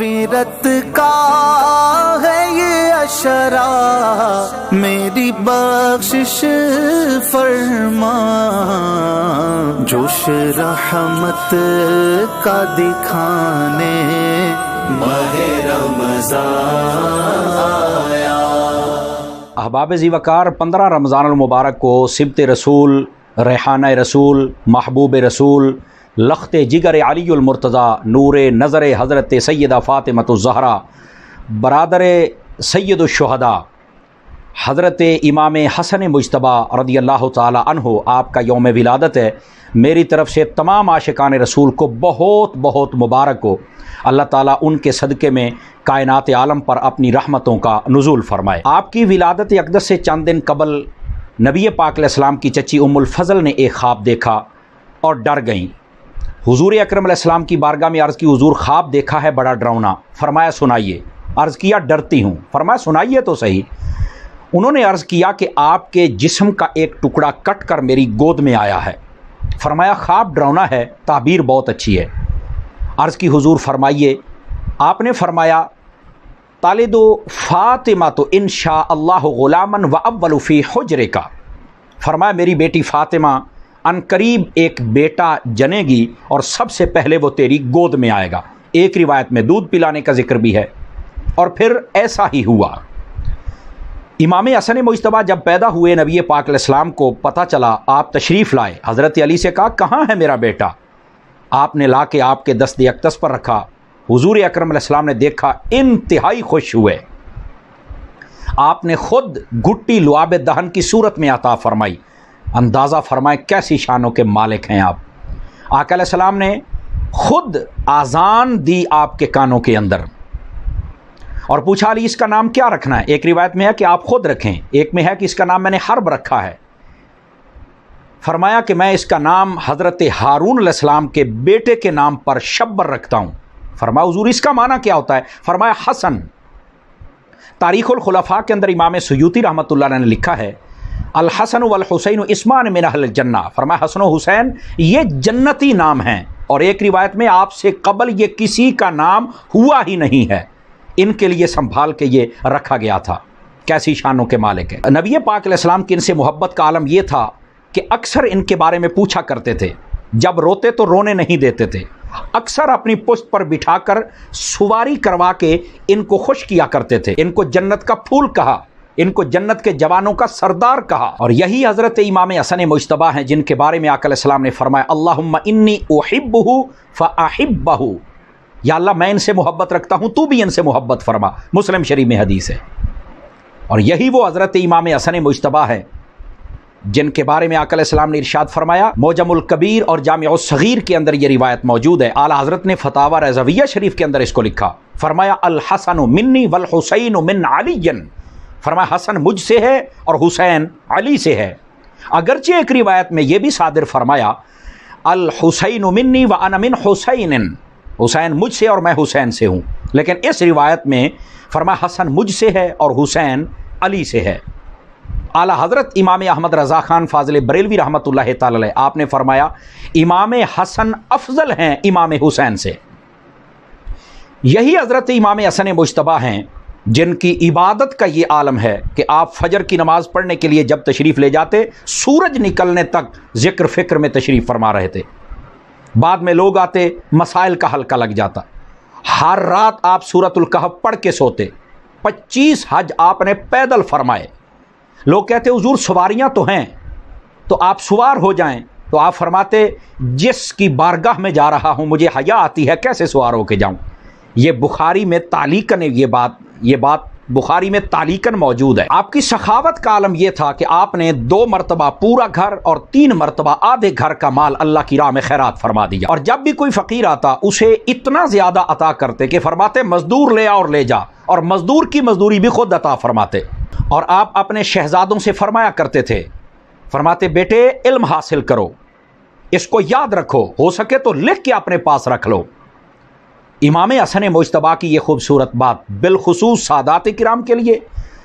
مغفرت کا ہے یہ اشرا، میری بخشش فرما، جوش رحمت کا دکھانے ماہ رمضان آیا۔ احباب ذی وقار، 15 رمضان المبارک کو سبت رسول، ریحانہ رسول، محبوب رسول، لخت جگر علی المرتضیٰ، نور نظر حضرت سیدہ فاطمۃ الزہرا، برادر سید الشہداء حضرت امام حسن مجتبیٰ رضی اللہ تعالی عنہ، آپ کا یوم ولادت ہے۔ میری طرف سے تمام عاشقان رسول کو بہت بہت مبارک ہو۔ اللہ تعالیٰ ان کے صدقے میں کائنات عالم پر اپنی رحمتوں کا نزول فرمائے۔ آپ کی ولادت اقدس سے چند دن قبل نبی پاک علیہ السلام کی چچی ام الفضل نے ایک خواب دیکھا اور ڈر گئیں۔ حضور اکرم علیہ السلام کی بارگاہ میں عرض کی، حضور خواب دیکھا ہے بڑا ڈراؤنا۔ فرمایا سنائیے۔ عرض کیا ڈرتی ہوں۔ فرمایا سنائیے تو صحیح۔ انہوں نے عرض کیا کہ آپ کے جسم کا ایک ٹکڑا کٹ کر میری گود میں آیا ہے۔ فرمایا خواب ڈراؤنا ہے، تعبیر بہت اچھی ہے۔ عرض کی حضور فرمائیے۔ آپ نے فرمایا تالد فاطمہ تو انشاء اللہ غلامن و اول فی حجرے کا۔ فرمایا میری بیٹی فاطمہ ان قریب ایک بیٹا جنے گی اور سب سے پہلے وہ تیری گود میں آئے گا۔ ایک روایت میں دودھ پلانے کا ذکر بھی ہے، اور پھر ایسا ہی ہوا۔ امام حسن مجتبیٰ جب پیدا ہوئے، نبی پاک علیہ السلام کو پتہ چلا، آپ تشریف لائے۔ حضرت علی سے کہا کہاں ہے میرا بیٹا؟ آپ نے لا کے آپ کے دست اقدس پر رکھا۔ حضور اکرم علیہ السلام نے دیکھا، انتہائی خوش ہوئے۔ آپ نے خود گھٹی لعاب دہن کی صورت میں عطا فرمائی۔ اندازہ فرمائیں کیسی شانوں کے مالک ہیں آپ۔ آقا علیہ السلام نے خود آذان دی آپ کے کانوں کے اندر، اور پوچھا علی اس کا نام کیا رکھنا ہے؟ ایک روایت میں ہے کہ آپ خود رکھیں، ایک میں ہے کہ اس کا نام میں نے حرب رکھا ہے۔ فرمایا کہ میں اس کا نام حضرت ہارون علیہ السلام کے بیٹے کے نام پر شبر رکھتا ہوں۔ فرمایا حضور اس کا معنی کیا ہوتا ہے؟ فرمایا حسن۔ تاریخ الخلفاء کے اندر امام سیوطی رحمۃ اللہ علیہ نے لکھا ہے الحسن والحسین اسمان من اہل الجنہ۔ فرمایا حسن و حسین یہ جنتی نام ہیں، اور ایک روایت میں آپ سے قبل یہ کسی کا نام ہوا ہی نہیں ہے، ان کے لیے سنبھال کے یہ رکھا گیا تھا۔ کیسی شانوں کے مالک ہے۔ نبی پاک علیہ السلام کی ان سے محبت کا عالم یہ تھا کہ اکثر ان کے بارے میں پوچھا کرتے تھے۔ جب روتے تو رونے نہیں دیتے تھے، اکثر اپنی پشت پر بٹھا کر سواری کروا کے ان کو خوش کیا کرتے تھے۔ ان کو جنت کا پھول کہا، ان کو جنت کے جوانوں کا سردار کہا۔ اور یہی حضرت امام حسن مجتبیٰ ہیں جن کے بارے میں آقا علیہ السلام نے فرمایا اللہم انی احبہ فاحبہ، یا اللہ میں ان سے محبت رکھتا ہوں تو بھی ان سے محبت فرما۔ مسلم شریف میں حدیث ہے۔ اور یہی وہ حضرت امام حسن مجتبیٰ ہے جن کے بارے میں آقا علیہ السلام نے ارشاد فرمایا، معجم الکبیر اور جامع الصغیر کے اندر یہ روایت موجود ہے۔ اعلیٰ حضرت نے فتاوی رضویہ شریف کے اندر اس کو لکھا۔ فرمایا الحسن منی والحسین من علی، فرمایا حسن مجھ سے ہے اور حسین علی سے ہے۔ اگرچہ ایک روایت میں یہ بھی صادر فرمایا الحسین منی وانا من حسین، حسین مجھ سے اور میں حسین سے ہوں، لیکن اس روایت میں فرمایا حسن مجھ سے ہے اور حسین علی سے ہے۔ اعلیٰ حضرت امام احمد رضا خان فاضل بریلوی رحمۃ اللہ تعالی علیہ، آپ نے فرمایا امام حسن افضل ہیں امام حسین سے۔ یہی حضرت امام حسن مجتبیٰ ہیں جن کی عبادت کا یہ عالم ہے کہ آپ فجر کی نماز پڑھنے کے لیے جب تشریف لے جاتے، سورج نکلنے تک ذکر فکر میں تشریف فرما رہے تھے۔ بعد میں لوگ آتے، مسائل کا حلقہ لگ جاتا۔ ہر رات آپ سورۃ الکہف پڑھ کے سوتے۔ 25 حج آپ نے پیدل فرمائے۔ لوگ کہتے حضور سواریاں تو ہیں تو آپ سوار ہو جائیں، تو آپ فرماتے جس کی بارگاہ میں جا رہا ہوں مجھے حیا آتی ہے، کیسے سوار ہو کے جاؤں؟ یہ بخاری میں تعلیقاً یہ بات بخاری میں تعلیقاً موجود ہے۔ آپ کی سخاوت کا عالم یہ تھا کہ آپ نے 2 مرتبہ پورا گھر اور 3 مرتبہ آدھے گھر کا مال اللہ کی راہ میں خیرات فرما دیا، اور جب بھی کوئی فقیر آتا اسے اتنا زیادہ عطا کرتے کہ فرماتے مزدور لے آ اور لے جا، اور مزدور کی مزدوری بھی خود عطا فرماتے۔ اور آپ اپنے شہزادوں سے فرمایا کرتے تھے، فرماتے بیٹے علم حاصل کرو، اس کو یاد رکھو، ہو سکے تو لکھ کے اپنے پاس رکھ لو۔ امام حسن مجتبیٰ کی یہ خوبصورت بات بالخصوص سادات کرام کے لیے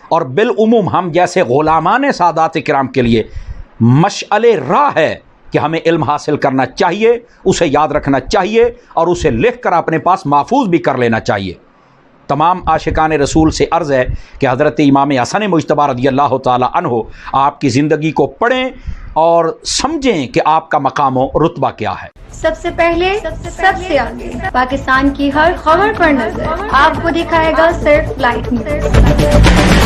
اور بالعموم ہم جیسے غلامان سادات کرام کے لیے مشعل راہ ہے کہ ہمیں علم حاصل کرنا چاہیے، اسے یاد رکھنا چاہیے اور اسے لکھ کر اپنے پاس محفوظ بھی کر لینا چاہیے۔ تمام عاشقان رسول سے عرض ہے کہ حضرت امام حسن مجتبی رضی اللہ تعالی عنہ آپ کی زندگی کو پڑھیں اور سمجھیں کہ آپ کا مقام و رتبہ کیا ہے۔ سب سے پہلے سب سے آگے پاکستان کی ہر خبر پر نظر آپ کو دکھائے گا صرف لائٹ نیوز۔